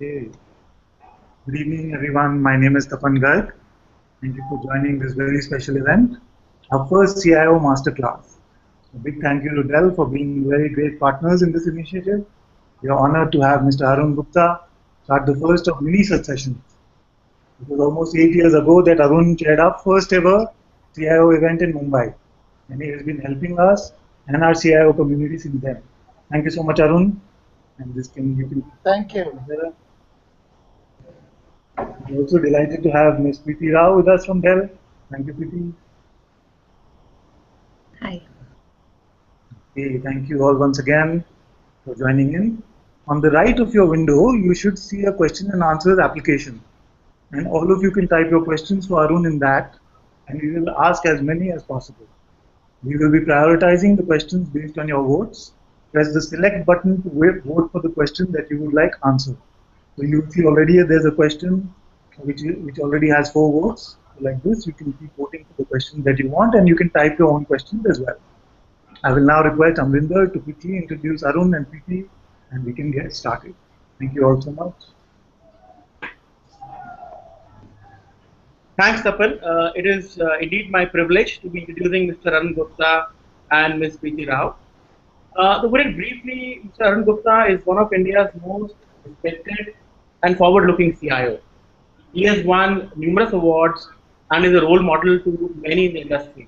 Hey, good evening, everyone. My name is Tapan Garg. Thank you for joining this very special event, our first CIO Masterclass. A big thank you to Dell for being very great partners in this initiative. We are honored to have Mr. Arun Gupta start the first of many such sessions. It was almost 8 years ago that Arun chaired our first ever CIO event in Mumbai, and he has been helping us and our CIO community since then. Thank you so much, Arun. And this can you can. Thank you. We're also delighted to have Ms. Preeti Rao with us from Dell. Thank you, Preeti. Hi. Hey, thank you all once again for joining in. On the right of your window, you should see a question and answers application. And all of you can type your questions to Arun in that, and we will ask as many as possible. We will be prioritizing the questions based on your votes. Press the select button to vote for the question that you would like answered. So you see already there's a question which already has 4 votes. So like this, you can keep voting for the question that you want, and you can type your own questions as well. I will now request Amrinder to quickly introduce Arun and Preeti, and we can get started. Thank you all so much. Thanks, Tapan. It is indeed my privilege to be introducing Mr. Arun Gupta and Ms. Preeti Rao. To put it briefly, Mr. Arun Gupta is one of India's most respected and forward-looking CIO. He has won numerous awards and is a role model to many in the industry.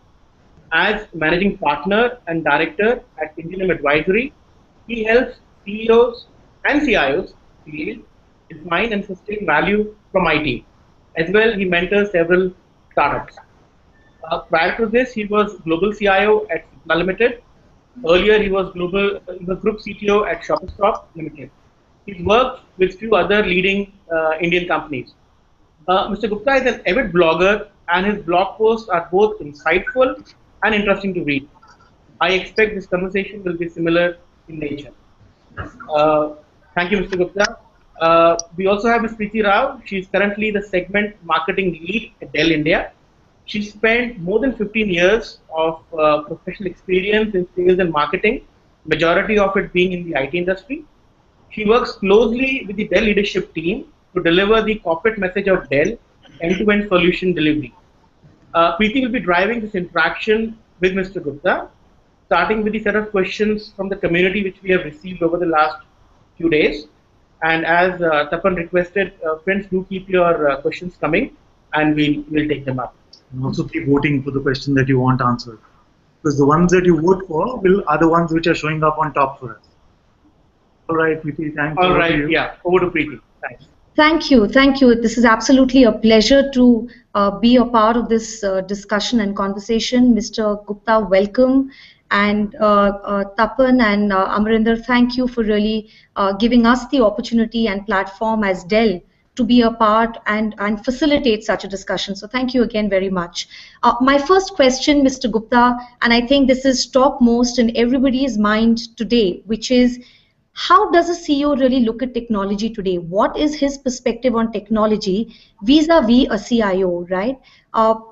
As managing partner and director at Ingenium Advisory, he helps CEOs and CIOs create, define, and sustain value from IT. As well, he mentors several startups. Prior to this, he was Global CIO at Cipla Limited. Earlier, he was Group CTO at Cipla Limited. He's worked with few other leading Indian companies. Mr. Gupta is an avid blogger, and his blog posts are both insightful and interesting to read. I expect this conversation will be similar in nature. Thank you, Mr. Gupta. We also have Ms. Preeti Rao. She's currently the segment marketing lead at Dell India. She spent more than 15 years of professional experience in sales and marketing, majority of it being in the IT industry. She works closely with the Dell leadership team to deliver the corporate message of Dell end-to-end solution delivery. Preeti will be driving this interaction with Mr. Gupta, starting with the set of questions from the community which we have received over the last few days. And as Tapan requested, friends, do keep your questions coming, and we'll take them up. And also keep voting for the question that you want answered, because the ones that you vote for are the ones which are showing up on top for us. All right, Preeti, thanks. All right, yeah, over to Preeti. Thanks. Thank you. Thank you. This is absolutely a pleasure to be a part of this discussion and conversation. Mr. Gupta, welcome. And Tapan and Amarinder, thank you for really giving us the opportunity and platform as Dell to be a part and facilitate such a discussion. So thank you again very much. My first question, Mr. Gupta, and I think this is topmost in everybody's mind today, which is, how does a CEO really look at technology today? What is his perspective on technology vis-a-vis a CIO, right?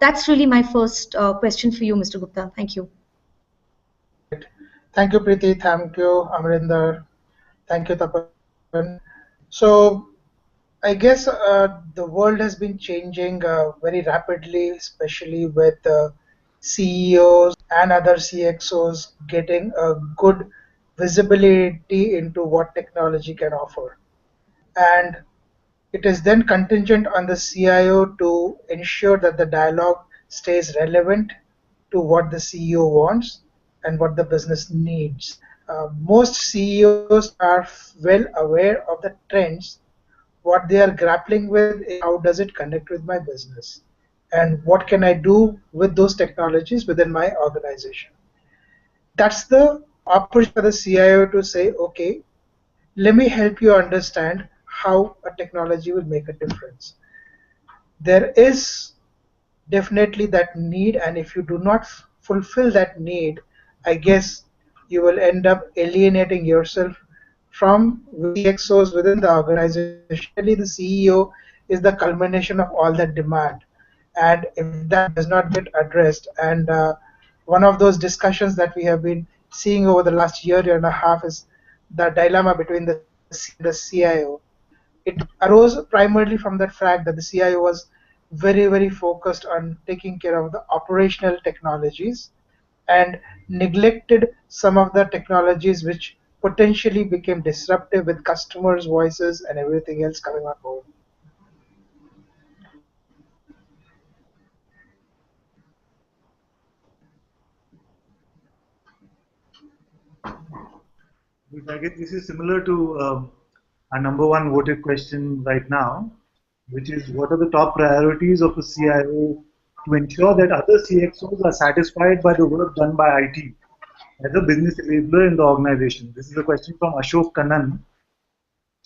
That's really my first question for you, Mr. Gupta. Thank you. Thank you, Preeti. Thank you, Amrinder. Thank you, Tapan. So, I guess the world has been changing very rapidly, especially with CEOs and other CXOs getting a good visibility into what technology can offer. And it is then contingent on the CIO to ensure that the dialogue stays relevant to what the CEO wants and what the business needs. Most CEOs are well aware of the trends. What they are grappling with is how does it connect with my business, and what can I do with those technologies within my organization. That's the opportunity for the CIO to say, okay, let me help you understand how a technology will make a difference. There is definitely that need, and if you do not fulfill that need, I guess you will end up alienating yourself from CXOs within the organization. The CEO is the culmination of all that demand, and if that does not get addressed, and one of those discussions that we have been seeing over the last year and a half is the dilemma between the CIO. it arose primarily from that fact that the CIO was very, very focused on taking care of the operational technologies and neglected some of the technologies which potentially became disruptive with customers' voices and everything else coming on board. I guess this is similar to our number one voted question right now, which is what are the top priorities of a CIO to ensure that other CXOs are satisfied by the work done by IT as a business enabler in the organization? This is a question from Ashok Kannan.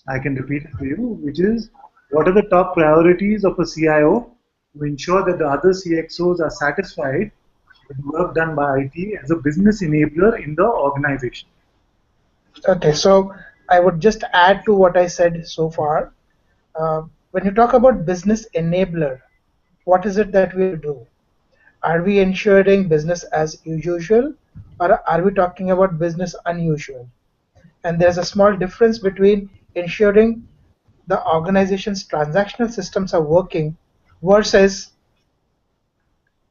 I can repeat it to you, which is what are the top priorities of a CIO to ensure that the other CXOs are satisfied with the work done by IT as a business enabler in the organization? Okay, so I would just add to what I said so far. When you talk about business enabler, what is it that we do? Are we ensuring business as usual, or are we talking about business unusual? And there's a small difference between ensuring the organization's transactional systems are working versus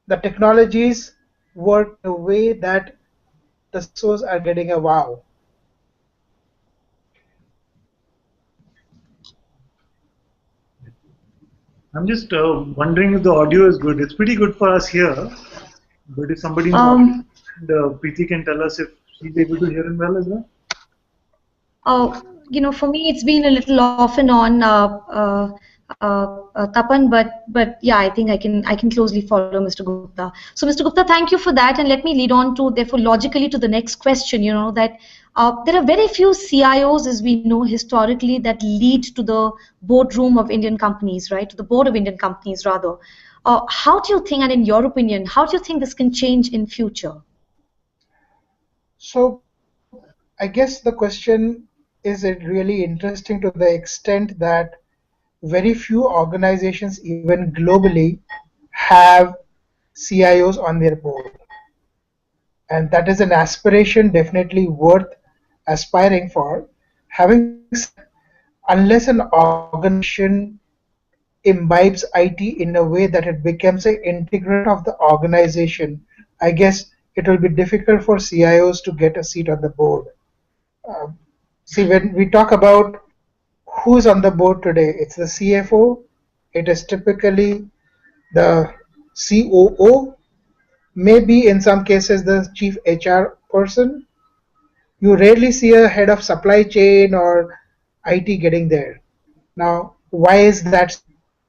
the technologies work in a way that the CISOs are getting a wow. I'm just wondering if the audio is good. It's pretty good for us here, but if somebody in the audience, Preeti can tell us if she's able to hear him well as well. For me, it's been a little off and on, Tapan, but yeah, I think I can closely follow Mr. Gupta. So, Mr. Gupta, thank you for that, and let me lead on to therefore logically to the next question. That there are very few CIOs, as we know historically, that lead to the boardroom of Indian companies, right? To the board of Indian companies, rather. How do you think, and in your opinion, how do you think this can change in future? So, I guess the question is it really interesting to the extent that very few organizations, even globally, have CIOs on their board. And that is an aspiration definitely worth aspiring for. Having said, unless an organization imbibes IT in a way that it becomes an integral of the organization, I guess it will be difficult for CIOs to get a seat on the board. See, when we talk about who's on the board today, it's the CFO, it is typically the COO, maybe in some cases the chief HR person. You rarely see a head of supply chain or IT getting there. Now, why is that?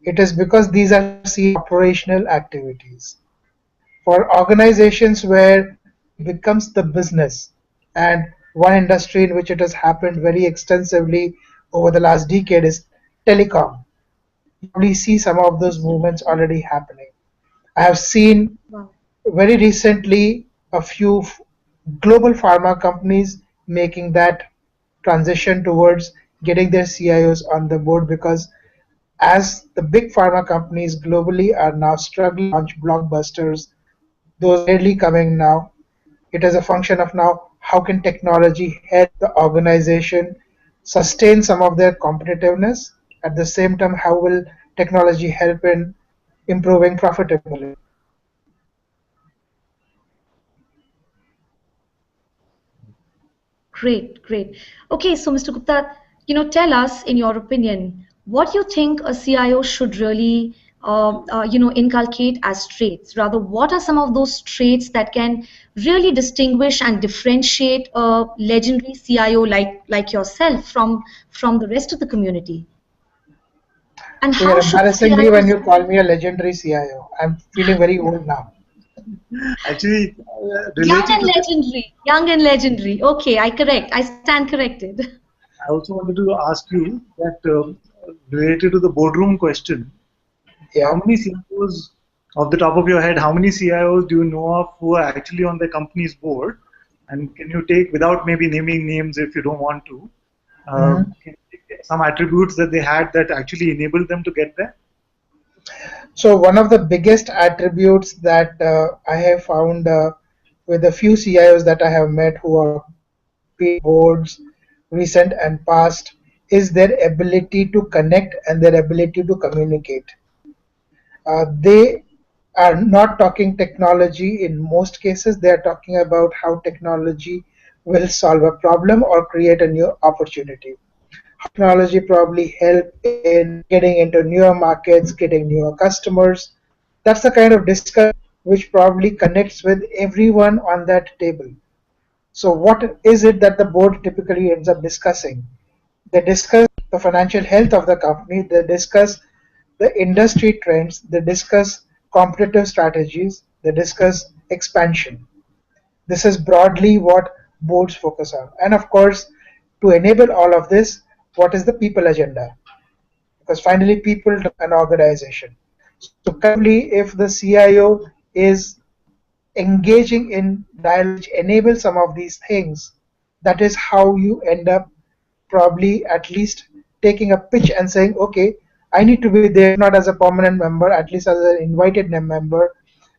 It is because these are operational activities. For organizations where IT becomes the business, and one industry in which it has happened very extensively over the last decade is telecom. You probably see some of those movements already happening. I have seen very recently a few global pharma companies making that transition towards getting their CIOs on the board, because as the big pharma companies globally are now struggling to launch blockbusters, those are rarely coming now. It is a function of now how can technology help the organization sustain some of their competitiveness. At the same time, how will technology help in improving profitability? Great, great. Okay, so Mr. Gupta, tell us, in your opinion, what you think a CIO should really, inculcate as traits. Rather, what are some of those traits that can really distinguish and differentiate a legendary CIO like yourself from the rest of the community? And So how you're should embarrassing me when CIOs? you call me a legendary CIO. I'm feeling very old now. Actually, Young related and to that, legendary, young and legendary. Okay, I stand corrected. I also wanted to ask you that related to the boardroom question, how Yeah. many CIOs, off the top of your head, how many CIOs do you know of who are actually on the company's board? And can you take, without maybe naming names if you don't want to, can you take some attributes that they had that actually enabled them to get there? So one of the biggest attributes that I have found with a few CIOs that I have met who are boards, recent and past, is their ability to connect and their ability to communicate. They are not talking technology in most cases. They are talking about how technology will solve a problem or create a new opportunity. Technology probably help in getting into newer markets, getting newer customers. That's the kind of discussion which probably connects with everyone on that table. So what is it that the board typically ends up discussing? They discuss the financial health of the company, they discuss the industry trends, they discuss competitive strategies, they discuss expansion. This is broadly what boards focus on. And of course, to enable all of this, what is the people agenda? Because finally, people an organization. So currently, if the CIO is engaging in dialogue which enable some of these things, that is how you end up probably at least taking a pitch and saying, okay, I need to be there, not as a permanent member, at least as an invited member,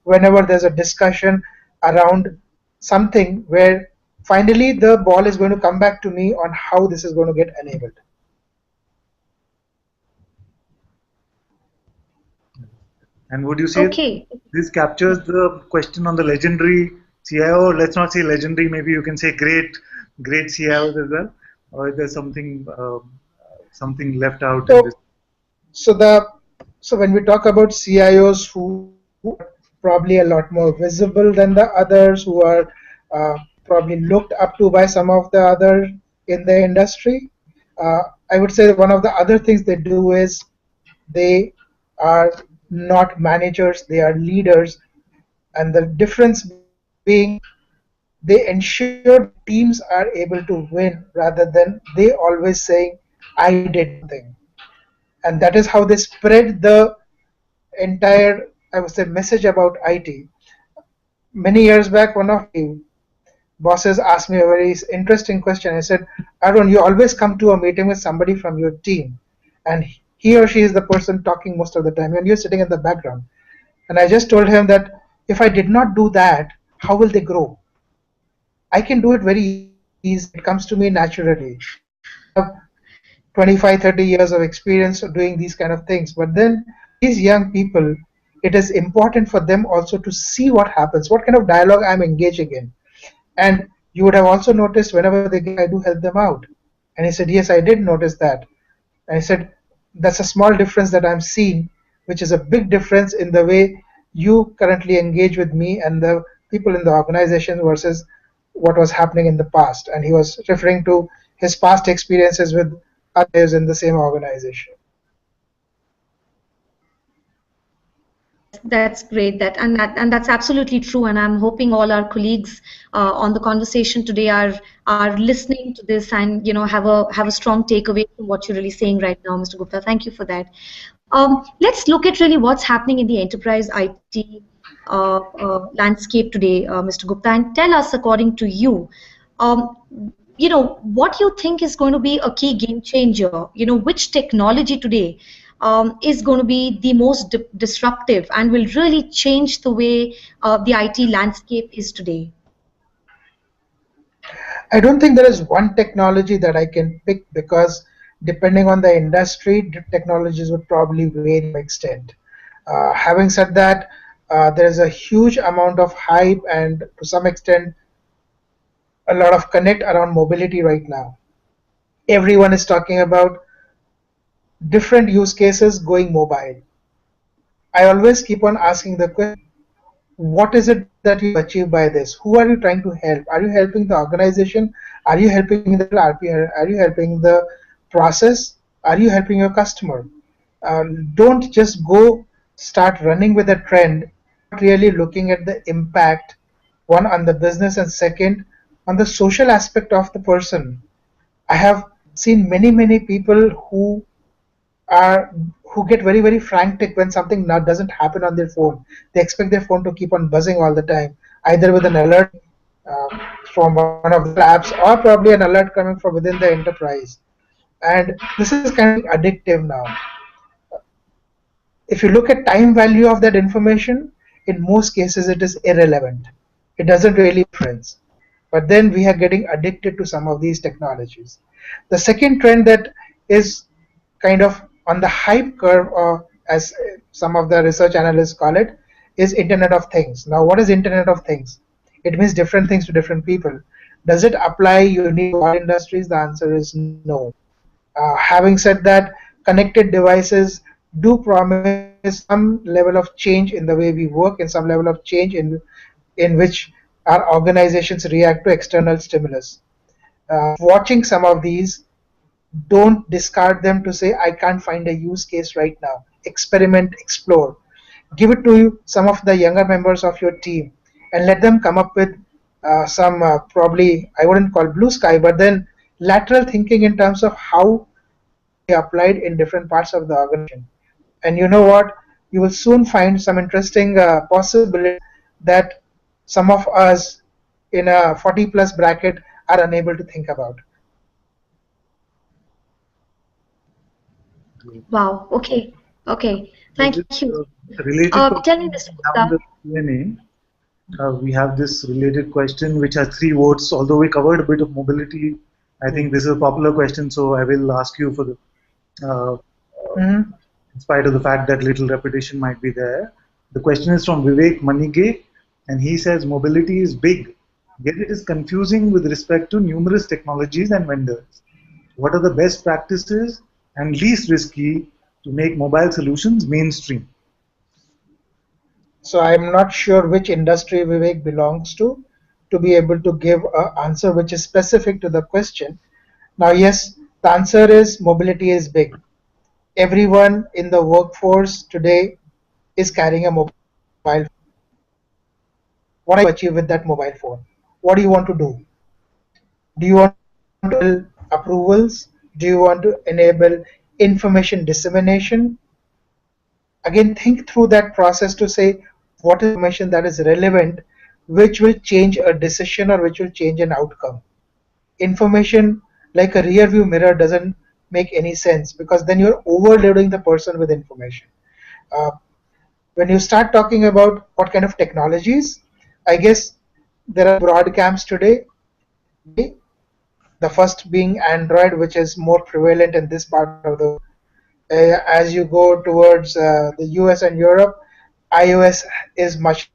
whenever there's a discussion around something where finally the ball is going to come back to me on how this is going to get enabled. And would you say this captures the question on the legendary CIO? Let's not say legendary, maybe you can say great CIOs as well, or is there something something left out in this? So when we talk about CIOs who are probably a lot more visible than the others, who are probably looked up to by some of the other in the industry, I would say that one of the other things they do is they are not managers, they are leaders, and the difference being they ensure teams are able to win rather than they always saying, I did something. And that is how they spread the entire, I would say, message about IT. Many years back, one of my bosses asked me a very interesting question. I said, Arun, you always come to a meeting with somebody from your team, and he or she is the person talking most of the time, and you're sitting in the background. And I just told him that if I did not do that, how will they grow? I can do it very easy. It comes to me naturally. I have 25, 30 years of experience of doing these kind of things. But then these young people, it is important for them also to see what happens, what kind of dialogue I'm engaging in. And you would have also noticed whenever they get, I do help them out. And he said, yes, I did notice that. And I said, that's a small difference that I'm seeing, which is a big difference in the way you currently engage with me and the people in the organization versus what was happening in the past. And he was referring to his past experiences with others in the same organization. That's great. And that's absolutely true. And I'm hoping all our colleagues on the conversation today are listening to this and have a strong takeaway from what you're really saying right now, Mr. Gupta. Thank you for that. Let's look at really what's happening in the enterprise IT landscape today, Mr. Gupta, and tell us, according to you, what you think is going to be a key game changer. Which technology today is going to be the most disruptive and will really change the way the IT landscape is today? I don't think there is one technology that I can pick because depending on the industry, technologies would probably vary to extent. Having said that, there is a huge amount of hype and to some extent a lot of connect around mobility right now. Everyone is talking about different use cases going mobile. I always keep on asking the question, what is it that you achieve by this? Who are you trying to help? Are you helping the organization? Are you helping the RP? Are you helping the process? Are you helping your customer? Don't just go start running with a trend, not really looking at the impact, one on the business and second on the social aspect of the person. I have seen many people who get very frantic when something doesn't happen on their phone. They expect their phone to keep on buzzing all the time, either with an alert from one of the apps or probably an alert coming from within the enterprise. And this is kind of addictive now. If you look at time value of that information, in most cases it is irrelevant. It doesn't really difference. But then we are getting addicted to some of these technologies. The second trend that is kind of on the hype curve, or as some of the research analysts call it, is Internet of Things. Now, what is Internet of Things? It means different things to different people. Does it apply unique to all industries? The answer is no. Having said that, connected devices do promise some level of change in the way we work and some level of change in which our organizations react to external stimulus. Watching some of these, don't discard them to say, I can't find a use case right now. Experiment, explore. Give it to some of the younger members of your team and let them come up with some probably, I wouldn't call blue sky, but then lateral thinking in terms of how be applied in different parts of the organization. And you know what? You will soon find some interesting possibilities that some of us in a 40 plus bracket are unable to think about. Wow. Okay. Okay. Thank you. Related Tell me, Mr. Gupta. We have this related question which has 3 votes. Although we covered a bit of mobility, I think this is a popular question, so I will ask you for the, in spite of the fact that little repetition might be there. The question is from Vivek Manige, and he says mobility is big, yet it is confusing with respect to numerous technologies and vendors. What are the best practices and least risky to make mobile solutions mainstream? So I'm not sure which industry Vivek belongs to be able to give an answer which is specific to the question. Now, yes, the answer is mobility is big. Everyone in the workforce today is carrying a mobile phone. What are you achieve with that mobile phone? What do you want to do? Do you want to enable approvals? Do you want to enable information dissemination? Again, think through that process to say what is information that is relevant, which will change a decision or which will change an outcome. Information like a rear view mirror doesn't make any sense because then you're overloading the person with information. When you start talking about what kind of technologies, I guess there are broad camps today. The first being Android, which is more prevalent in this part of the world. As you go towards the US and Europe, iOS is much,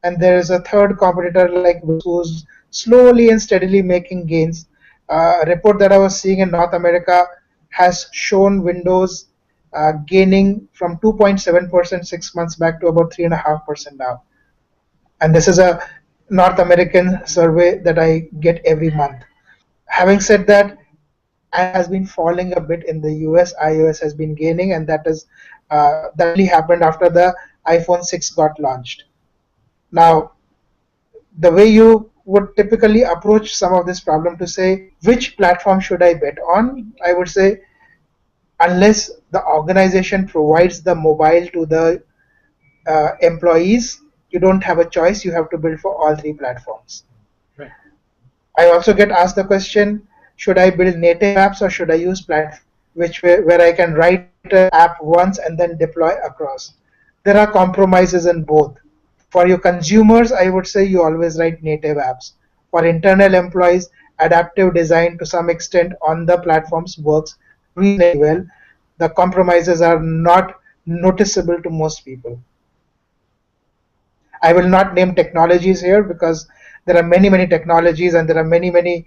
and there is a third competitor like who's slowly and steadily making gains. A report that I was seeing in North America has shown Windows gaining from 2.7% 6 months back to about 3.5% now. And this is a North American survey that I get every month. Having said that, has been falling a bit in the US. iOS has been gaining, and that only happened after the iPhone 6 got launched. Now, the way you would typically approach some of this problem to say which platform should I bet on, I would say unless the organization provides the mobile to the employees, you don't have a choice. You have to build for all 3 platforms. Right. I also get asked the question, should I build native apps or should I use platform where I can write an app once and then deploy across? There are compromises in both. For your consumers, I would say you always write native apps. For internal employees, adaptive design to some extent on the platforms works really well. The compromises are not noticeable to most people. I will not name technologies here because there are many technologies and there are many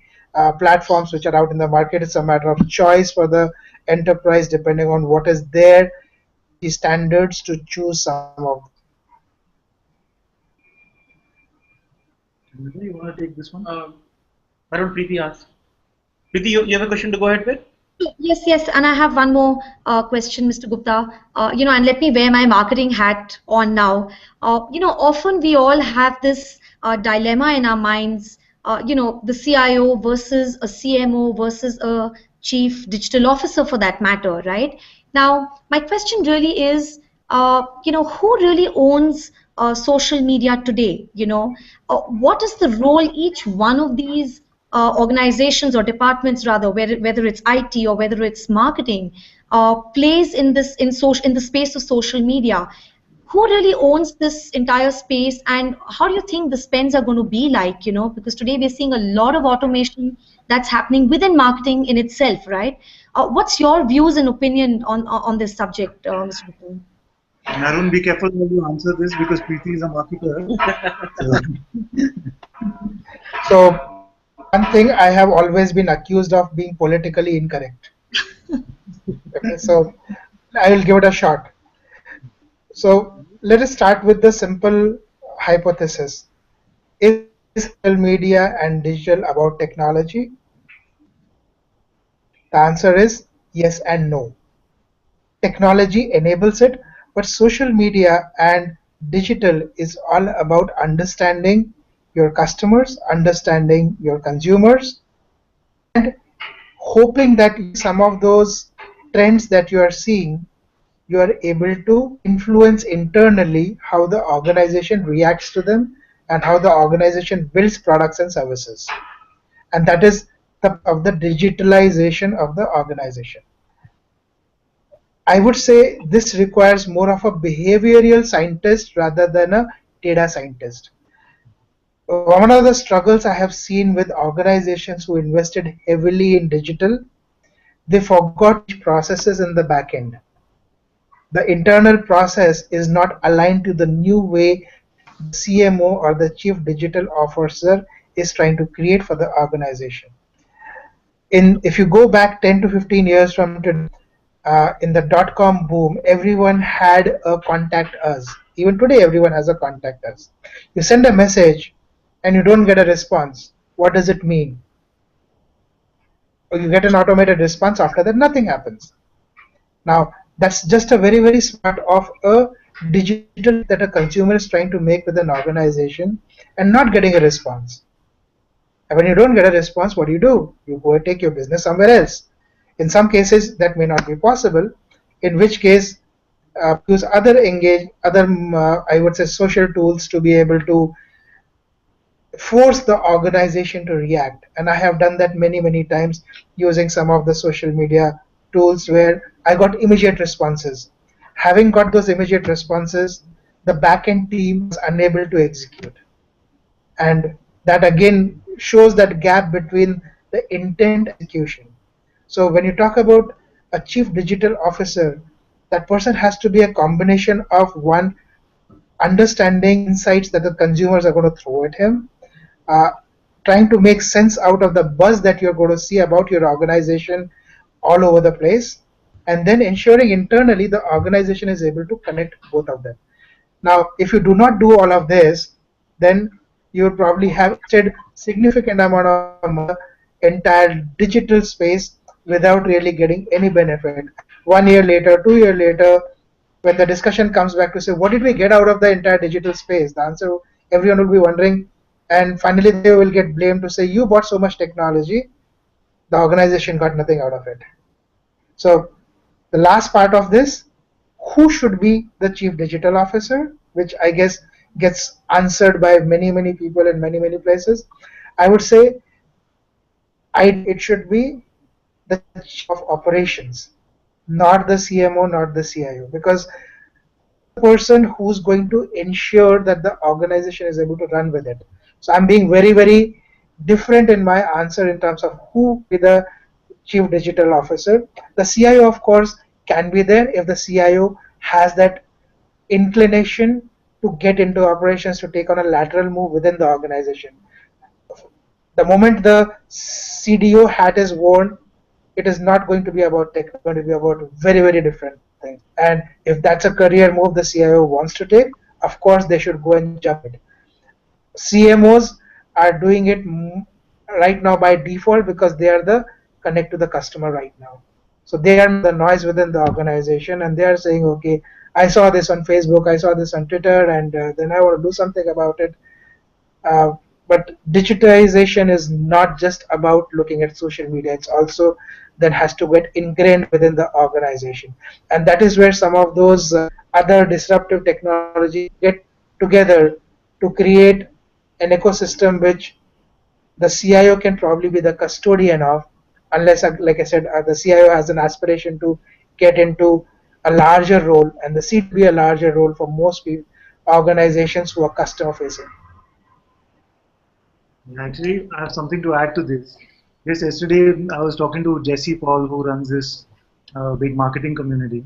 platforms which are out in the market. It's a matter of choice for the enterprise depending on what is their standards to choose some of them. You want to take this one? Arun, Preeti asked. Preeti, you have a question to go ahead with? Yes, and I have one more question, Mr. Gupta. And let me wear my marketing hat on now. Often we all have this dilemma in our minds. The CIO versus a CMO versus a chief digital officer, for that matter, right? Now, my question really is, who really owns social media today? What is the role each one of these organizations or departments, rather, whether it's IT or whether it's marketing, plays in the space of social media? Who really owns this entire space, and how do you think the spends are going to be like? Because today we're seeing a lot of automation that's happening within marketing in itself, right? What's your views and opinion on this subject, Mr. Gupta? And Arun, be careful when you answer this because Preeti is a marketer. So one thing, I have always been accused of being politically incorrect. Okay, so I will give it a shot. So let us start with the simple hypothesis. Is social media and digital about technology? The answer is yes and no. Technology enables it, but social media and digital is all about understanding your customers, understanding your consumers, and hoping that some of those trends that you are seeing, you are able to influence internally how the organization reacts to them and how the organization builds products and services. And that is of the digitalization of the organization. I would say this requires more of a behavioral scientist rather than a data scientist. One of the struggles I have seen with organizations who invested heavily in digital, they forgot processes in the back end. The internal process is not aligned to the new way the CMO or the chief digital officer is trying to create for the organization. If you go back 10 to 15 years from today, in the dot-com boom, everyone had a contact us. Even today, everyone has a contact us. You send a message and you don't get a response. What does it mean? Or you get an automated response, after that nothing happens. Now, that's just a very, very smart of a digital that a consumer is trying to make with an organization and not getting a response. And when you don't get a response, what do? You go and take your business somewhere else. In some cases, that may not be possible, in which case, use other I would say, social tools to be able to force the organization to react. And I have done that many, many times using some of the social media tools where I got immediate responses. Having got those immediate responses, the backend team was unable to execute. And that again shows that gap between the intent and execution. So when you talk about a chief digital officer, that person has to be a combination of one, understanding insights that the consumers are going to throw at him, trying to make sense out of the buzz that you're going to see about your organization all over the place, and then ensuring internally the organization is able to connect both of them. Now, if you do not do all of this, then you would probably have wasted significant amount of entire digital space without really getting any benefit. 1 year later, 2 years later, when the discussion comes back to say, what did we get out of the entire digital space? The answer, everyone will be wondering, and finally they will get blamed to say, you bought so much technology, the organization got nothing out of it. So the last part of this, who should be the chief digital officer, which I guess gets answered by many, many people in many, many places. I would say it should be the chief of operations, not the CMO, not the CIO, because the person who's going to ensure that the organization is able to run with it. So I'm being very, very different in my answer in terms of who be the chief digital officer. The CIO, of course, can be there if the CIO has that inclination to get into operations, to take on a lateral move within the organization. The moment the CDO hat is worn, it is not going to be about tech, it's going to be about very, very different things. And if that's a career move the CIO wants to take, of course they should go and jump it. CMOs are doing it right now by default because they are the connect to the customer right now. So they are the noise within the organization, and they are saying, okay, I saw this on Facebook, I saw this on Twitter, and then I want to do something about it. But digitization is not just about looking at social media, it's also that has to get ingrained within the organization. And that is where some of those other disruptive technology get together to create an ecosystem which the CIO can probably be the custodian of, unless, like I said, the CIO has an aspiration to get into a larger role, and the C to be a larger role for most organizations who are customer facing. Actually, I have something to add to this. Yes, yesterday I was talking to Jesse Paul, who runs this big marketing community,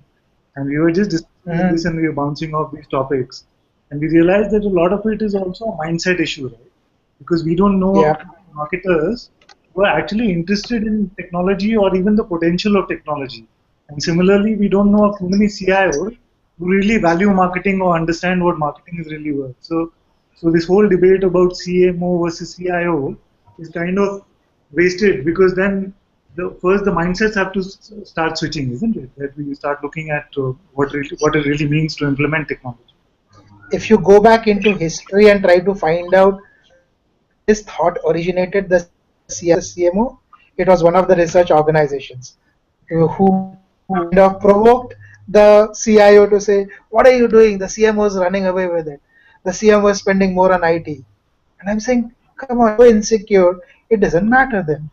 and we were just discussing this and we were bouncing off these topics. And we realized that a lot of it is also a mindset issue, right? Because we don't know of Yeah. marketers who are actually interested in technology or even the potential of technology. And similarly, we don't know of too many CIOs who really value marketing or understand what marketing is really worth. So this whole debate about CMO versus CIO is kind of wasted because then first the mindsets have to start switching, isn't it? That we start looking at what it really means to implement technology. If you go back into history and try to find out where this thought originated, the CMO, it was one of the research organizations who kind of provoked the CIO to say, "What are you doing? The CMO is running away with it. The CMO is spending more on IT." And I'm saying, "Come on, you're so insecure. It doesn't matter then."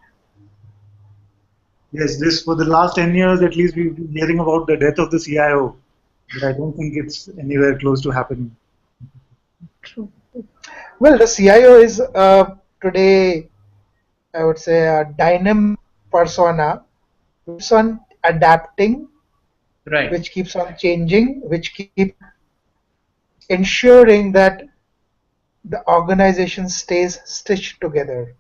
Yes, this for the last 10 years at least we've been hearing about the death of the CIO, but I don't think it's anywhere close to happening. True. Well, the CIO is today, I would say, a dynamic persona, keeps on adapting, Right. which keeps on changing, which keeps ensuring that the organization stays stitched together.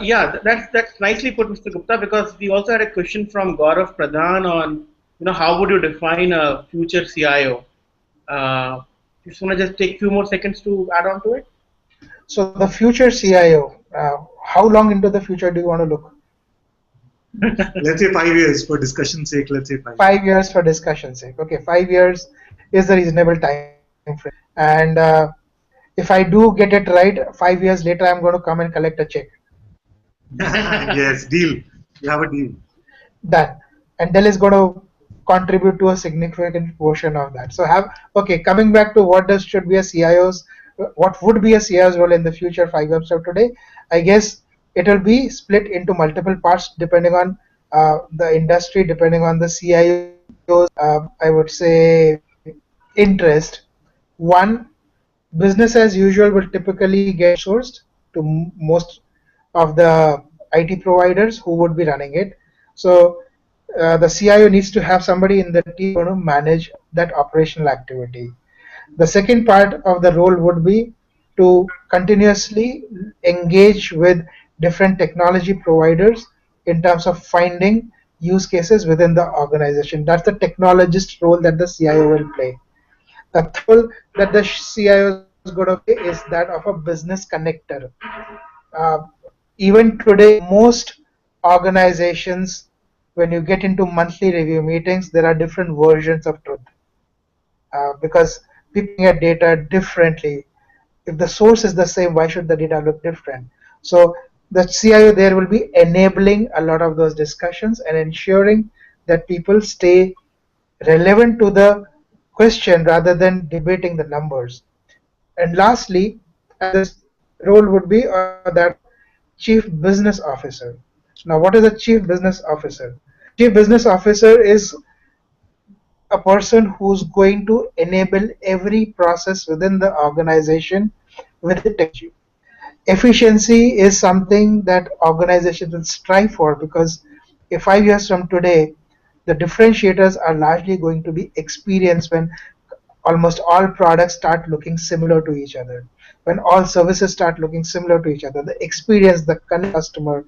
Yeah, that's nicely put, Mr. Gupta, because we also had a question from Gaurav Pradhan on, how would you define a future CIO? Just want to just take a few more seconds to add on to it. So the future CIO, how long into the future do you want to look? Let's say 5 years for discussion's sake. Let's say 5 years. 5 years for discussion's sake. Okay, 5 years is the reasonable time frame. And if I do get it right, 5 years later, I'm going to come and collect a check. Yes, deal. You have a deal. Done. And Dell is going to contribute to a significant portion of that. So coming back to what should be a CIO's, what would be a CIO's role in the future 5 years from today? I guess it will be split into multiple parts depending on the industry, depending on the CIO's, I would say, interest. One, business as usual will typically get outsourced to most of the IT providers who would be running it. So the CIO needs to have somebody in the team to manage that operational activity. The second part of the role would be to continuously engage with different technology providers in terms of finding use cases within the organization. That's the technologist role that the CIO will play. The third role that the CIO is going to play is that of a business connector. Uh, Even today, most organizations, when you get into monthly review meetings, there are different versions of truth because people get data differently. If the source is the same, why should the data look different? So the CIO there will be enabling a lot of those discussions and ensuring that people stay relevant to the question rather than debating the numbers. And lastly, this role would be that chief business officer. Now, what is a chief business officer? Chief business officer is a person who's going to enable every process within the organization with the technology. Efficiency is something that organizations will strive for because if 5 years from today, the differentiators are largely going to be experience when almost all products start looking similar to each other. When all services start looking similar to each other, the experience, the customer,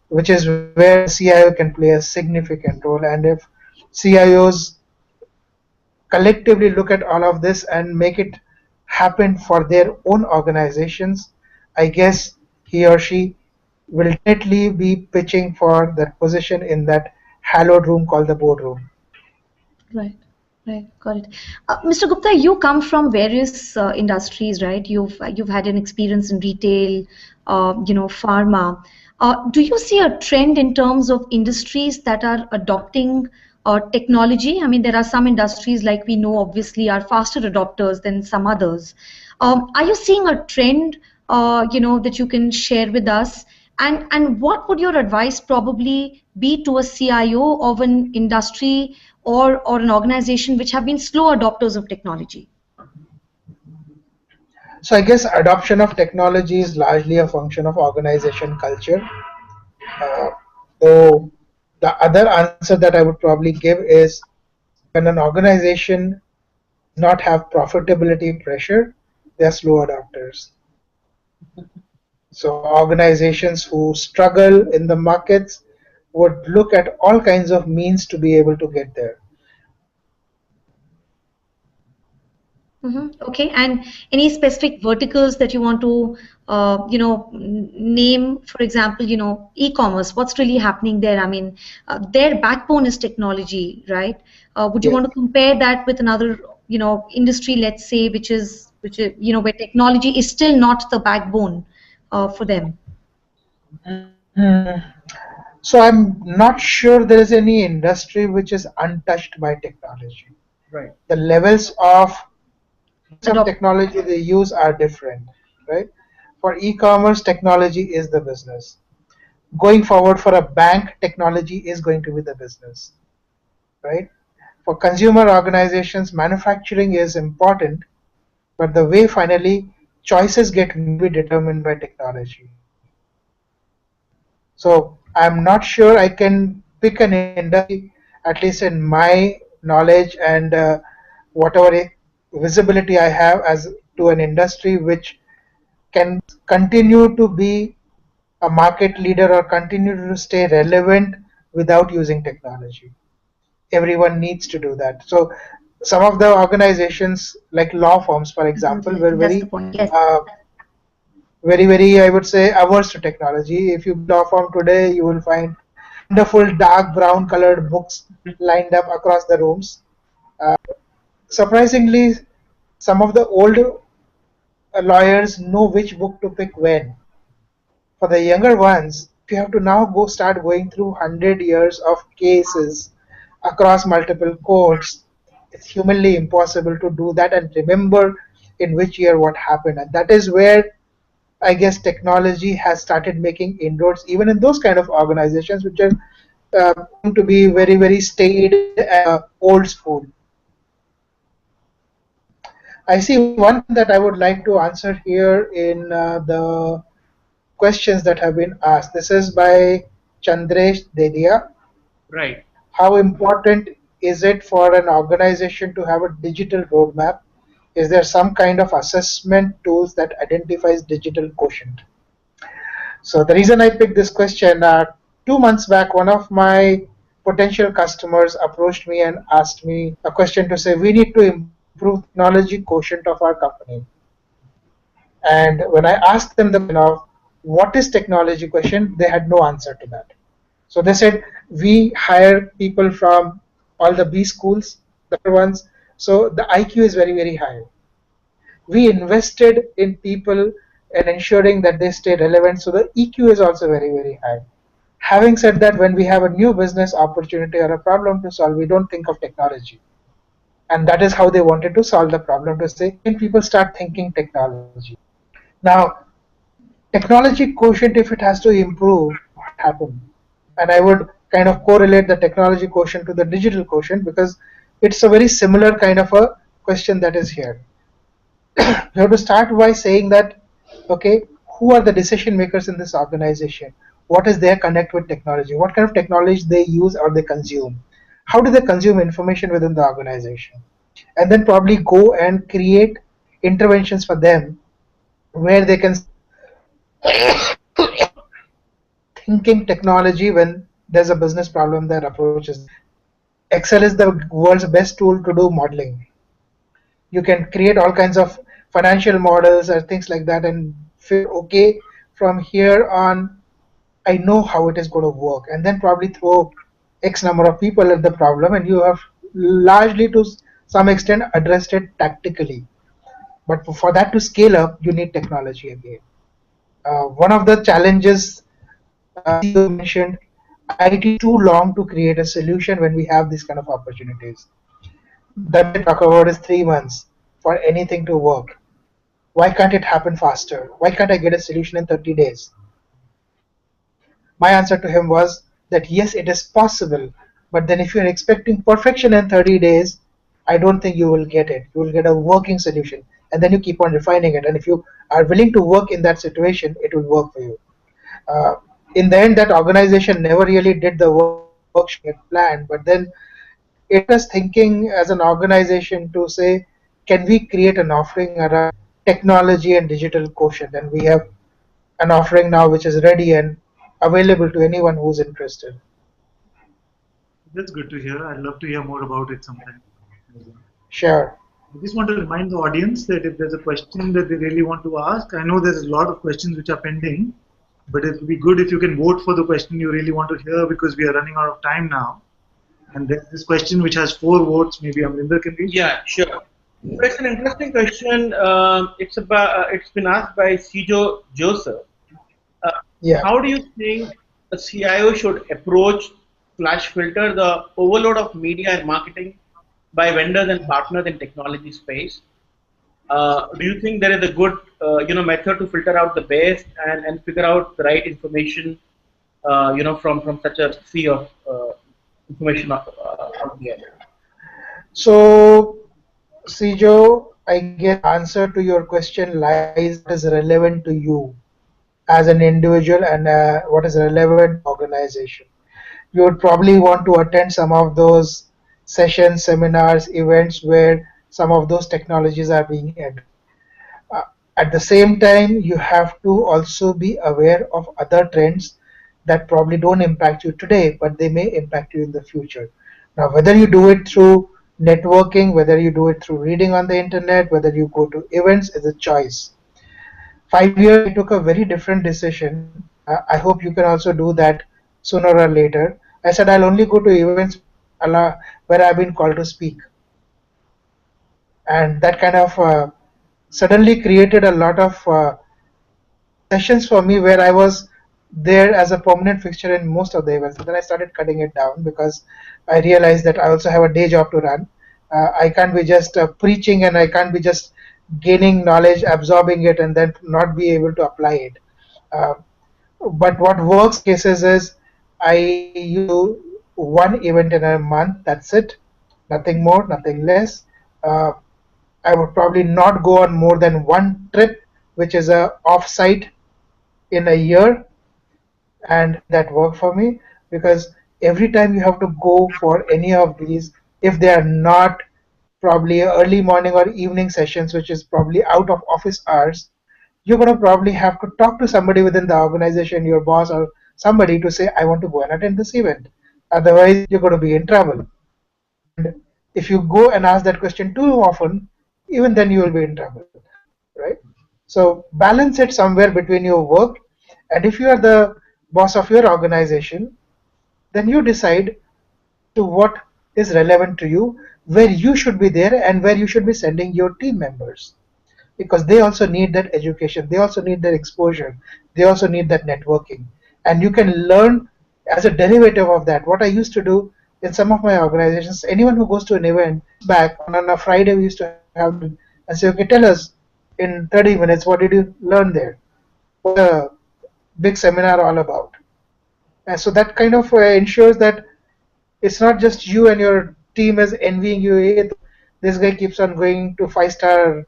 which is where CIO can play a significant role. And if CIOs collectively look at all of this and make it happen for their own organizations, I guess he or she will definitely be pitching for that position in that hallowed room called the boardroom. Right, right, got it. Mr. Gupta, you come from various industries, right? You've had an experience in retail, pharma. Do you see a trend in terms of industries that are adopting technology? I mean, there are some industries, like we know, obviously, are faster adopters than some others. Are you seeing a trend, that you can share with us? And what would your advice probably be to a CIO of an industry or an organization which have been slow adopters of technology? So I guess adoption of technology is largely a function of organization culture. So the other answer that I would probably give is when an organization does not have profitability pressure, they are slow adopters. So organizations who struggle in the markets would look at all kinds of means to be able to get there. Okay, and any specific verticals that you want to, name, for example, e-commerce, what's really happening there? I mean, their backbone is technology, right? Would you Yes. want to compare that with another, industry, let's say, which is, where technology is still not the backbone for them? Hmm. So I'm not sure there is any industry which is untouched by technology. Right. The levels of Adopt. technology they use are different, right? For e-commerce, technology is the business. Going forward, for a bank, technology is going to be the business, right? For consumer organizations, manufacturing is important, but the way finally choices get made will be determined by technology. So I'm not sure I can pick an industry, at least in my knowledge and whatever visibility I have as to an industry which can continue to be a market leader or continue to stay relevant without using technology. Everyone needs to do that. So some of the organizations like law firms, for example, Absolutely, I were think that's the point. Yes. very, I would say, averse to technology. If you law firm today, you will find wonderful dark brown colored books lined up across the rooms. Uh, Surprisingly, some of the old lawyers know which book to pick when. For the younger ones, if you have to now go start going through 100 years of cases across multiple courts, it's humanly impossible to do that and remember in which year what happened. And that is where I guess technology has started making inroads even in those kind of organizations which are known to be very, very staid and old school. I see one thing that I would like to answer here in the questions that have been asked. This is by Chandresh Dedia. Right. How important is it for an organization to have a digital roadmap? Is there some kind of assessment tools that identifies digital quotient? So the reason I picked this question, 2 months back, one of my potential customers approached me and asked me a question to say, we need to improve technology quotient of our company. And when I asked them the question of what is technology quotient, they had no answer to that. So they said, we hire people from all the B schools, the better ones. So the IQ is very, very high. We invested in people and ensuring that they stay relevant. So the EQ is also very, very high. Having said that, when we have a new business opportunity or a problem to solve, we don't think of technology. And that is how they wanted to solve the problem, to say, when people start thinking technology. Now, technology quotient, if it has to improve, what happened? And I would kind of correlate the technology quotient to the digital quotient because it's a very similar kind of a question that is here. You have to start by saying that, okay, who are the decision makers in this organization? What is their connect with technology? What kind of technology they use or they consume? How do they consume information within the organization? And then probably go and create interventions for them where they can thinking technology when there's a business problem that approaches. Excel is the world's best tool to do modeling. You can create all kinds of financial models or things like that and feel okay from here on I know how it is going to work, and then probably throw X number of people at the problem and you have largely to some extent addressed it tactically. But for that to scale up you need technology again. One of the challenges CEO mentioned, IT too long to create a solution when we have these kind of opportunities. That they talk about is 3 months for anything to work. Why can't it happen faster? Why can't I get a solution in 30 days? My answer to him was that yes, it is possible, but then if you're expecting perfection in 30 days, I don't think you will get it. You will get a working solution. and then you keep on refining it. And if you are willing to work in that situation, it will work for you. In the end, that organization never really did the work she had planned, but then it got us thinking as an organization to say, can we create an offering around technology and digital quotient? And we have an offering now which is ready and available to anyone who's interested. That's good to hear. I'd love to hear more about it sometime. Sure. I just want to remind the audience that if there's a question that they really want to ask, I know there's a lot of questions which are pending, but it would be good if you can vote for the question you really want to hear, because we are running out of time now. And there's this question which has 4 votes. Maybe Amrinder can read. Yeah, sure. It's an interesting question. It's been asked by CIO Joseph. How do you think a CIO should approach/filter the overload of media and marketing by vendors and partners in technology space? Do you think there is a good method to filter out the best and figure out the right information from such a sea of information out there? So, Sijo, I guess the answer to your question lies what is relevant to you as an individual and what is relevant to organization. You would probably want to attend some of those sessions, seminars, events where some of those technologies are being added. At the same time, you have to also be aware of other trends that probably don't impact you today, but they may impact you in the future. Now, whether you do it through networking, whether you do it through reading on the internet, whether you go to events, is a choice. 5 years, I took a very different decision. I hope you can also do that sooner or later. I said I'll only go to events where I've been called to speak. And that kind of suddenly created a lot of sessions for me where I was there as a permanent fixture in most of the events. And then I started cutting it down because I realized that I also have a day job to run. I can't be just preaching, and I can't be just gaining knowledge, absorbing it, and then not be able to apply it. But what works cases is I use one event in a month, that's it, nothing more, nothing less. I would probably not go on more than one trip, which is a off-site in a year, and that worked for me, because every time you have to go for any of these, if they are not probably early morning or evening sessions, which is probably out of office hours, you're going to probably have to talk to somebody within the organization, your boss or somebody, to say, I want to go and attend this event. Otherwise, you're going to be in trouble. And if you go and ask that question too often, even then you will be in trouble, right? So balance it somewhere between your work, and if you are the boss of your organization, then you decide to what is relevant to you, where you should be there and where you should be sending your team members, because they also need that education, they also need that exposure, they also need that networking. And you can learn as a derivative of that. What I used to do in some of my organizations, anyone who goes to an event back on a Friday, we used to have and say, okay, tell us in 30 minutes, what did you learn there? What a big seminar all about. And so that kind of ensures that it's not just you and your team is envying you. Hey, this guy keeps on going to 5-star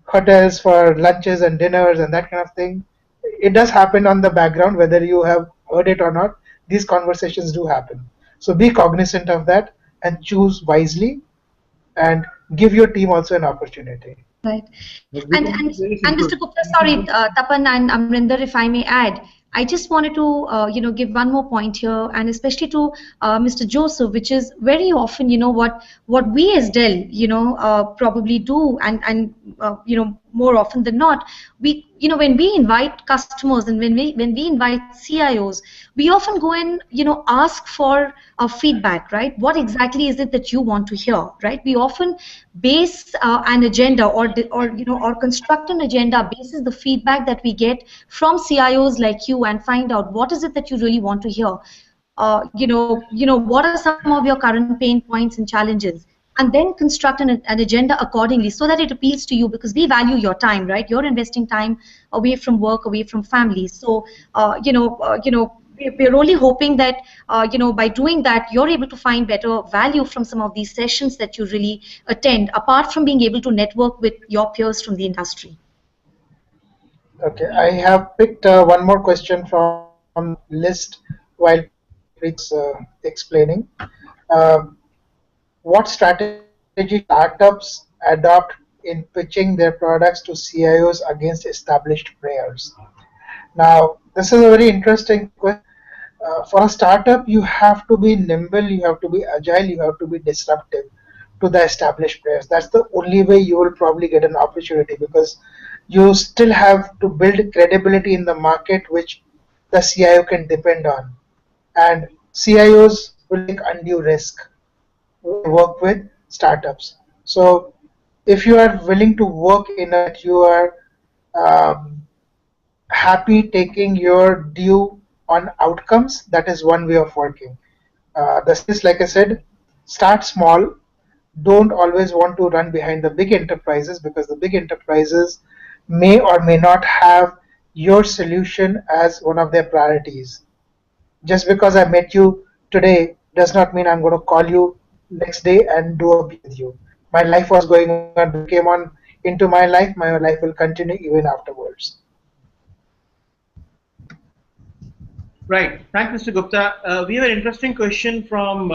hotels for lunches and dinners and that kind of thing. It does happen on the background, whether you have heard it or not. These conversations do happen. So be cognizant of that and choose wisely, and give your team also an opportunity. Right. And Mr. Gupta, sorry, Tapan and Amrinder, if I may add, I just wanted to, give one more point here, and especially to Mr. Joseph, which is very often, what we as Dell, probably do, and more often than not, we, when we invite customers and when we invite CIOs, we often go and, ask for feedback, right? What exactly is it that you want to hear, right? We often base an agenda or construct an agenda basis the feedback that we get from CIOs like you, and find out what is it that you really want to hear. What are some of your current pain points and challenges, and then construct an agenda accordingly so that it appeals to you, because we value your time, right? You're investing time away from work, away from family. So, we're only hoping that by doing that you're able to find better value from some of these sessions that you really attend, apart from being able to network with your peers from the industry. Okay, I have picked one more question from list while Preeti was explaining. Uh, what strategy startups adopt in pitching their products to CIOs against established players? Now, this is a very interesting question. For a startup, you have to be nimble, you have to be agile, you have to be disruptive to the established players. That's the only way you will probably get an opportunity, because you still have to build credibility in the market, which the CIO can depend on. And CIOs will take undue risk when they work with startups. So if you are willing to work in it, you are um, happy taking your due on outcomes, that is one way of working. The second is, like I said, start small. Don't always want to run behind the big enterprises, because the big enterprises may or may not have your solution as one of their priorities. Just because I met you today does not mean I'm going to call you next day and do a beat with you. My life was going on, you came on into my life will continue even afterwards. Right. Thanks, Mr. Gupta. We have an interesting question from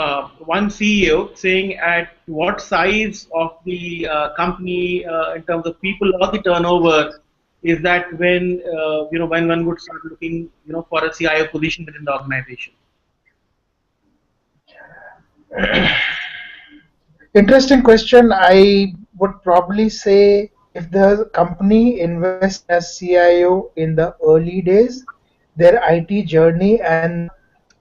one CEO saying, at what size of the company, in terms of people or the turnover, is that when when one would start looking for a CIO position within the organization? Interesting question. I would probably say if the company invests as CIO in the early days, their IT journey and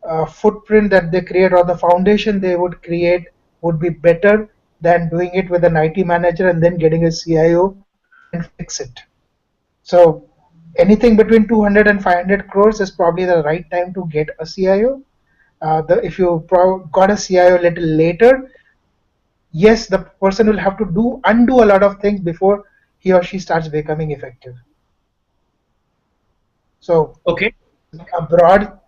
the footprint that they create, or the foundation they would create, would be better than doing it with an IT manager and then getting a CIO to try and fix it. So anything between 200 and 500 crores is probably the right time to get a CIO. If you got a CIO a little later, yes, the person will have to undo a lot of things before he or she starts becoming effective. So Okay. a broad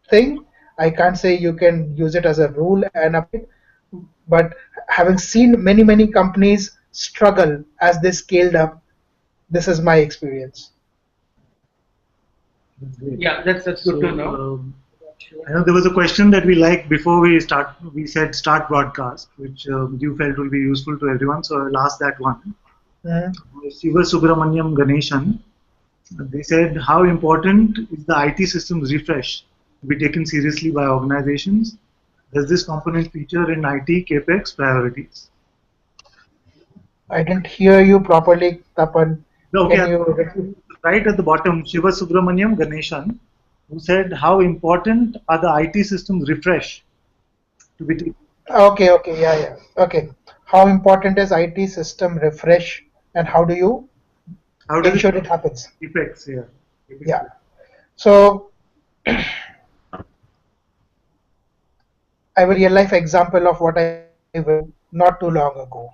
thing, I can't say you can use it as a rule and apply it, but having seen many companies struggle as they scaled up, this is my experience. Yeah, that's good to know. I know there was a question that we liked before we start. We said start broadcast, which you felt will be useful to everyone. So I'll ask that one. Shiva Subramaniam Ganeshan, they said, how important is the IT systems refresh to be taken seriously by organizations? Does this component feature in IT capex priorities? I didn't hear you properly, Tapan. Okay, Can you right at the bottom, Shiva Subramaniam Ganeshan, who said, how important are the IT systems refresh to be taken? Okay, yeah. Okay. How important is IT system refresh, and how do you ensure it happens? Effects, yeah. Yeah. So I have a real life example of what I went not too long ago.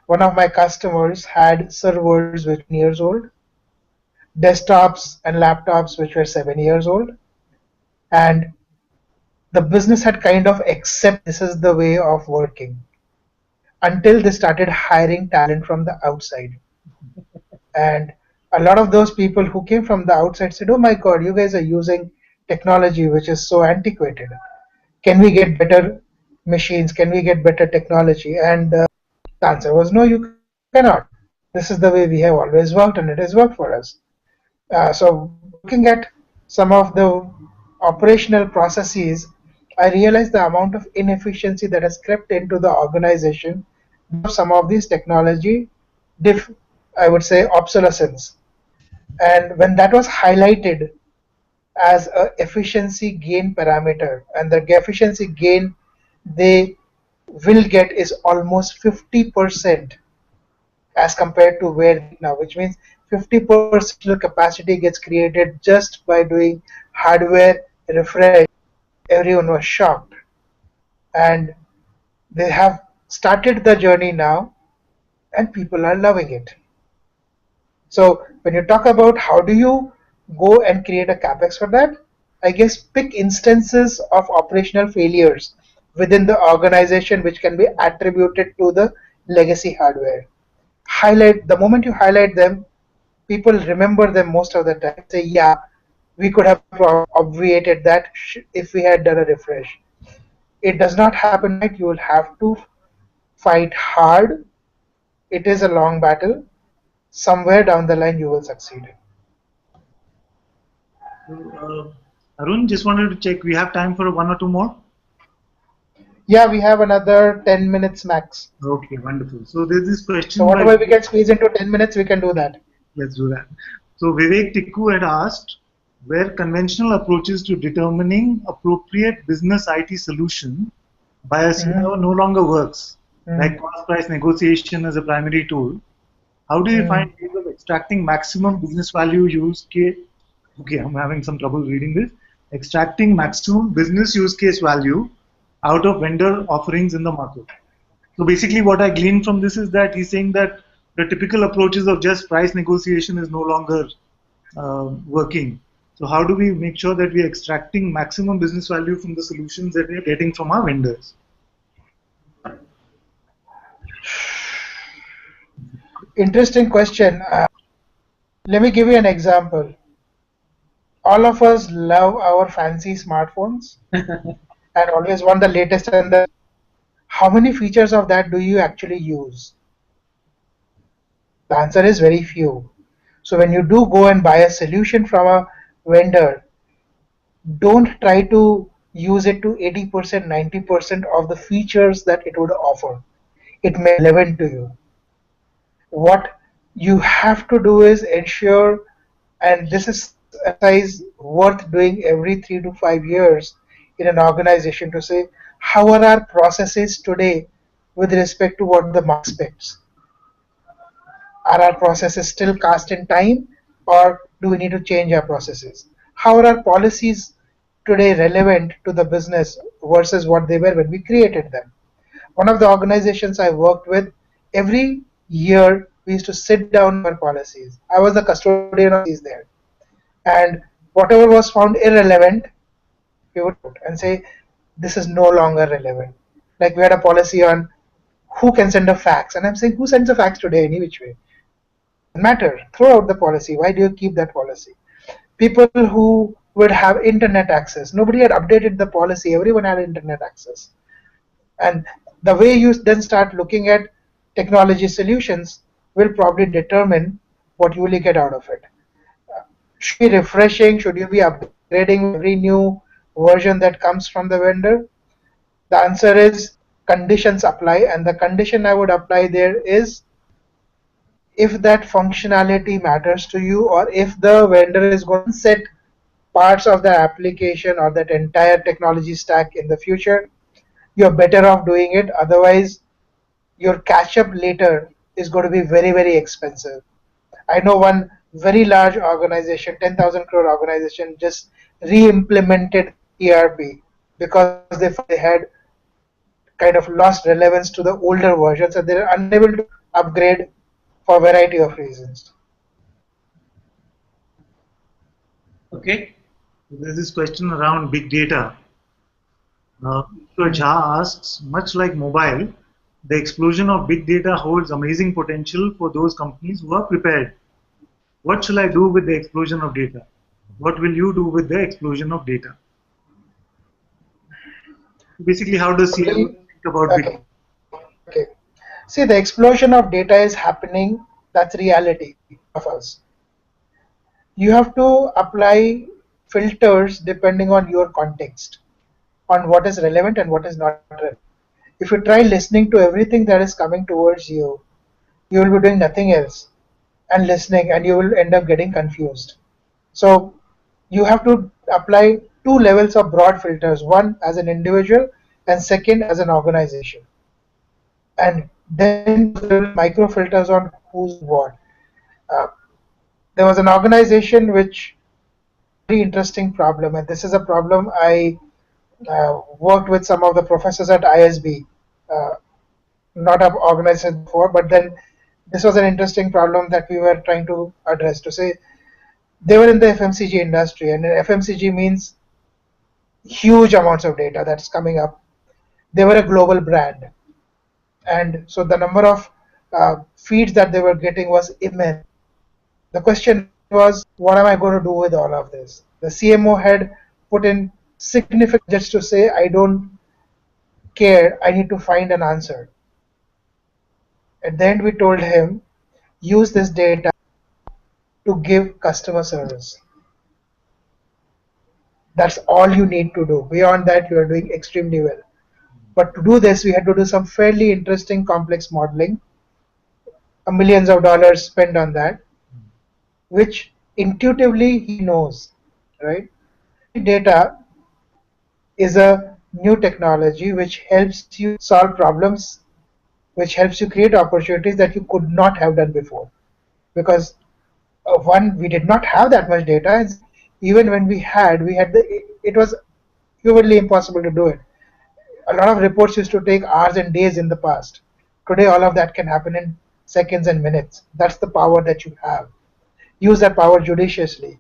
One of my customers had servers which were 10 years old, desktops and laptops which were 7 years old, and the business had kind of accepted this is the way of working until they started hiring talent from the outside. And a lot of those people who came from the outside said, oh my God, you guys are using technology which is so antiquated. Can we get better machines? Can we get better technology? And the answer was, no, you cannot. This is the way we have always worked, and it has worked for us. So looking at some of the operational processes, I realized the amount of inefficiency that has crept into the organization because of some of these technology, I would say, obsolescence. And when that was highlighted as a efficiency gain parameter, and the efficiency gain they will get is almost 50% as compared to where now, which means 50% capacity gets created just by doing hardware refresh. Everyone was shocked, and they have started the journey now, and people are loving it. So when you talk about how do you go and create a capex for that, I guess, pick instances of operational failures within the organization which can be attributed to the legacy hardware. Highlight the moment you highlight them, people remember them most of the time. Say, yeah, we could have obviated that if we had done a refresh. It does not happen right. You will have to fight hard. It is a long battle. Somewhere down the line, you will succeed. So, Arun, just wanted to check, we have time for one or two more? Yeah, we have another 10 minutes max. Okay, wonderful. So there's this question. So whatever we can squeeze into 10 minutes, we can do that. Let's do that. So Vivek Tikku had asked where conventional approaches to determining appropriate business IT solution by a CIO no longer works, like cost price negotiation as a primary tool. How do you find ways of extracting maximum business value use case? Okay, I'm having some trouble reading this. Extracting maximum business use case value out of vendor offerings in the market. So basically what I gleaned from this is that he's saying that the typical approaches of just price negotiation is no longer working. So how do we make sure that we are extracting maximum business value from the solutions that we are getting from our vendors? Interesting question. Let me give you an example. All of us love our fancy smartphones and always want the latest and the. How many features of that do you actually use? The answer is very few. So when you do go and buy a solution from a vendor, don't try to use it to 80%, 90% of the features that it would offer. It may be relevant to you. What you have to do is ensure, and this is a exercise worth doing every 3 to 5 years in an organization, to say, how are our processes today with respect to what the market expects? Are our processes still cast in time, or do we need to change our processes? How are our policies today relevant to the business versus what they were when we created them? One of the organizations I worked with, every year we used to sit down our policies. I was the custodian of these there. And whatever was found irrelevant, we would put and say, this is no longer relevant. Like we had a policy on who can send a fax. And I'm saying, who sends a fax today any which way? Doesn't matter. Throw out the policy. Why do you keep that policy? People who would have internet access. Nobody had updated the policy. Everyone had internet access. And the way you then start looking at technology solutions will probably determine what you will get out of it. Should you be refreshing? Should you be upgrading every new version that comes from the vendor? The answer is conditions apply, and the condition I would apply there is if that functionality matters to you, or if the vendor is going to set parts of the application or that entire technology stack in the future, you're better off doing it. Otherwise, your catch up later is going to be very, very expensive. I know one very large organization, 10,000 crore organization, just re-implemented ERP because they had kind of lost relevance to the older versions and they're unable to upgrade for a variety of reasons. Okay, there's this question around big data. Jha asks, much like mobile, the explosion of big data holds amazing potential for those companies who are prepared. What shall I do with the explosion of data? What will you do with the explosion of data? Basically, how does CIO think about big data? Okay. See, the explosion of data is happening. That's reality of us. You have to apply filters depending on your context, on what is relevant and what is not relevant. If you try listening to everything that is coming towards you, you will be doing nothing else and listening, and you will end up getting confused. So you have to apply two levels of broad filters, one as an individual and second as an organization. And then micro filters on who's what. There was an organization which very interesting problem, and this is a problem I worked with some of the professors at ISB, not an organization before, but then this was an interesting problem that we were trying to address. To say they were in the FMCG industry, and FMCG means huge amounts of data that's coming up. They were a global brand, and so the number of feeds that they were getting was immense. The question was, what am I going to do with all of this? The CMO had put in significant budgets to say, I don't care, I need to find an answer. At the end, we told him, use this data to give customer service. That's all you need to do. Beyond that, you are doing extremely well. But to do this, we had to do some fairly interesting, complex modeling, millions of dollars spent on that, which intuitively he knows, right? Data is a new technology which helps you solve problems, which helps you create opportunities that you could not have done before. Because one, we did not have that much data, and even when it was humanly impossible to do it. A lot of reports used to take hours and days in the past. Today, all of that can happen in seconds and minutes. That's the power that you have. Use that power judiciously.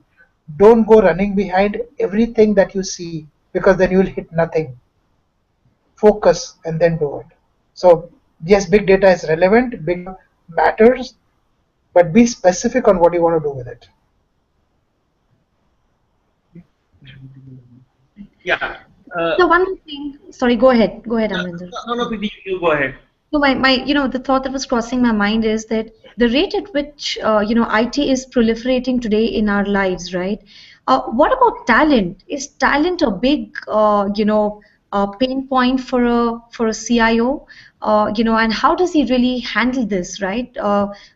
Don't go running behind everything that you see, because then you will hit nothing. Focus and then do it. So yes, big data is relevant, big matters, but be specific on what you want to do with it. Yeah. The one thing, sorry, go ahead, Amrinder. No, you go ahead. No, the thought that was crossing my mind is that the rate at which, IT is proliferating today in our lives, right? What about talent? Is talent a big, pain point for a CIO? And how does he really handle this, right?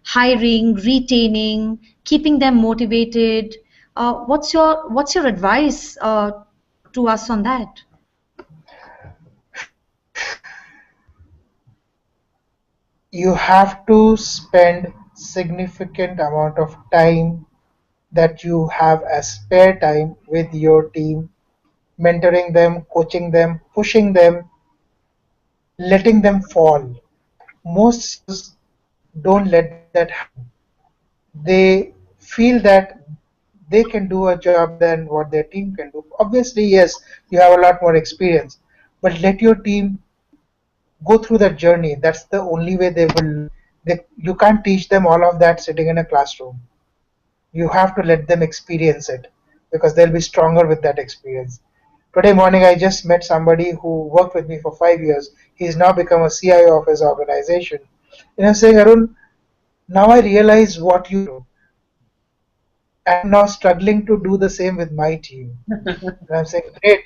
Hiring, retaining, keeping them motivated. What's your advice to us on that? You have to spend significant amount of time that you have as spare time with your team, mentoring them, coaching them, pushing them, letting them fall. Most don't let that happen. They feel that they can do a job better than what their team can do. Obviously, yes, you have a lot more experience, but let your team go through that journey. That's the only way they will. You can't teach them all of that sitting in a classroom. You have to let them experience it, because they'll be stronger with that experience. Today morning, I just met somebody who worked with me for 5 years. He's now become a CIO of his organization. And I'm saying, Arun, now I realize what you do. I'm now struggling to do the same with my team. And I'm saying, great,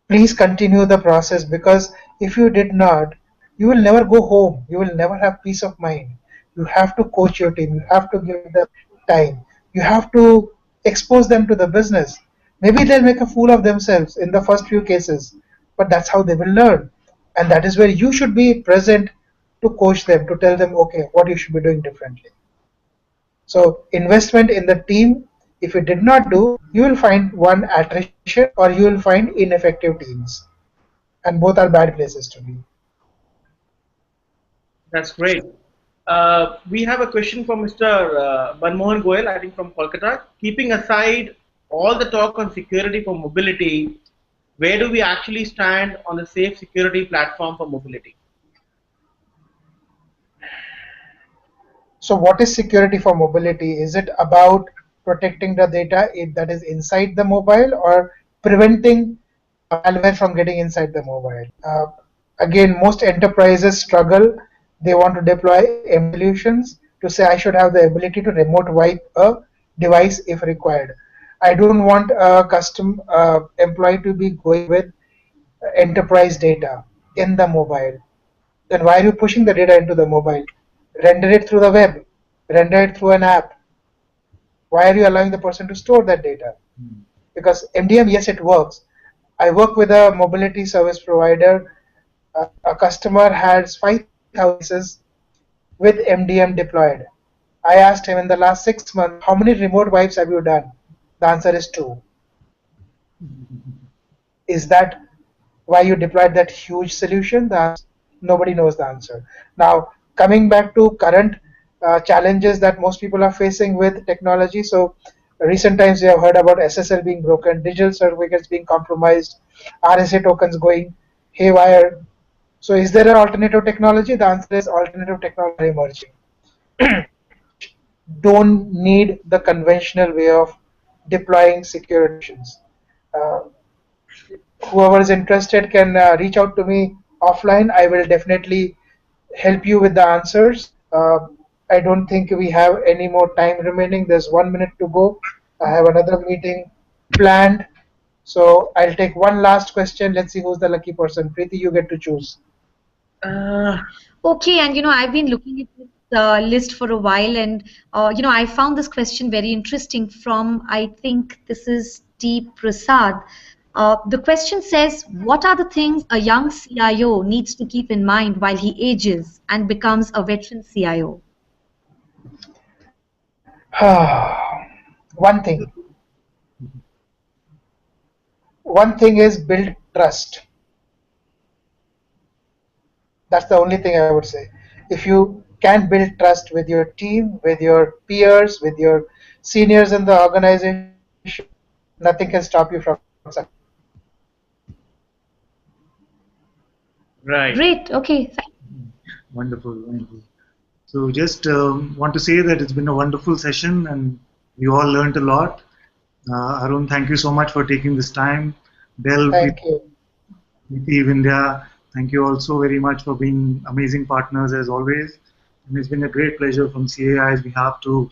please continue the process, because if you did not, you will never go home. You will never have peace of mind. You have to coach your team. You have to give them time. You have to expose them to the business. Maybe they'll make a fool of themselves in the first few cases, but that's how they will learn. And that is where you should be present to coach them, to tell them, okay, what you should be doing differently. So investment in the team, if you did not do, you will find one attrition or you will find ineffective teams. And both are bad places to be. That's great. We have a question from Mr. Manmohan Goyal, I think from Kolkata. Keeping aside all the talk on security for mobility, where do we actually stand on the safe security platform for mobility? So what is security for mobility? Is it about protecting the data that is inside the mobile, or preventing malware from getting inside the mobile? Again, most enterprises struggle. They want to deploy solutions to say, I should have the ability to remote wipe a device if required. I don't want a custom employee to be going with enterprise data in the mobile. Then why are you pushing the data into the mobile? Render it through the web, render it through an app. Why are you allowing the person to store that data? Because MDM, yes, it works. I work with a mobility service provider. A customer has 5,000 devices with MDM deployed. I asked him, in the last 6 months, how many remote wipes have you done? The answer is 2. Is that why you deployed that huge solution? Nobody knows the answer. Now, coming back to current challenges that most people are facing with technology. So recent times we have heard about SSL being broken, digital certificates being compromised, RSA tokens going haywire. So is there an alternative technology? The answer is alternative technology emerging, which don't need the conventional way of deploying security solutions. Uh, Whoever is interested can reach out to me offline. I will definitely help you with the answers. I don't think we have any more time remaining. There's 1 minute to go. I have another meeting planned. So I'll take one last question. Let's see who's the lucky person. Preeti, you get to choose. Okay, and I've been looking at this list for a while, and I found this question very interesting from, I think this is T. Prasad. The question says, what are the things a young CIO needs to keep in mind while he ages and becomes a veteran CIO? One thing. One thing is build trust. That's the only thing I would say. If you can build trust with your team, with your peers, with your seniors in the organization, nothing can stop you from success. Right. Great. Okay. Wonderful, wonderful. So just want to say that it's been a wonderful session and we all learned a lot. Arun, thank you so much for taking this time. Dell, Thank you. India, thank you also very much for being amazing partners as always. And it's been a great pleasure from CAI's behalf to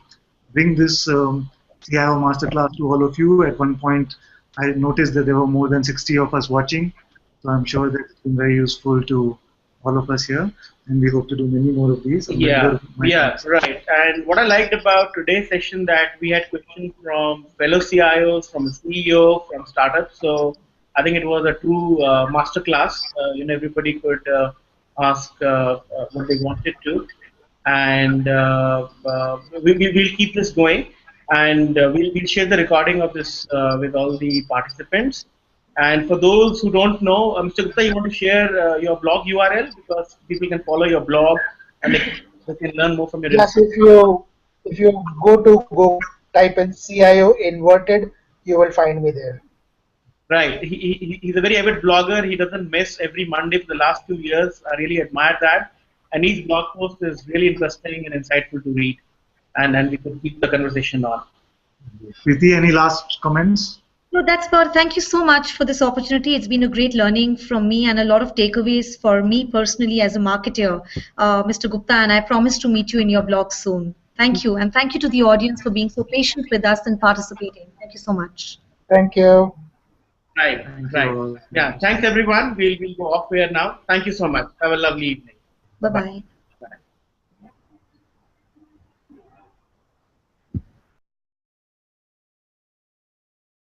bring this CIO Masterclass to all of you. At one point, I noticed that there were more than 60 of us watching. So I'm sure that it's been very useful to all of us here. And we hope to do many more of these. Yeah, right. And what I liked about today's session that we had questions from fellow CIOs, from the CEO, from startups. So I think it was a true masterclass. Everybody could ask what they wanted to, and we'll keep this going, and we'll share the recording of this with all the participants. And for those who don't know, Mr. Gupta, you want to share your blog URL because people can follow your blog and they can learn more from your. Yes, if you go to Google, type in CIO inverted, you will find me there. Right. He's a very avid blogger. He doesn't miss every Monday for the last 2 years. I really admire that. And his blog post is really interesting and insightful to read. And we could keep the conversation on. Preeti, any last comments? No, that's about. Thank you so much for this opportunity. It's been a great learning from me and a lot of takeaways for me personally as a marketer, Mr. Gupta, and I promise to meet you in your blog soon. Thank you, and thank you to the audience for being so patient with us and participating. Thank you so much. Thank you. Right, right. Yeah, thanks everyone. We'll go off here now. Thank you so much. Have a lovely evening. Bye-bye.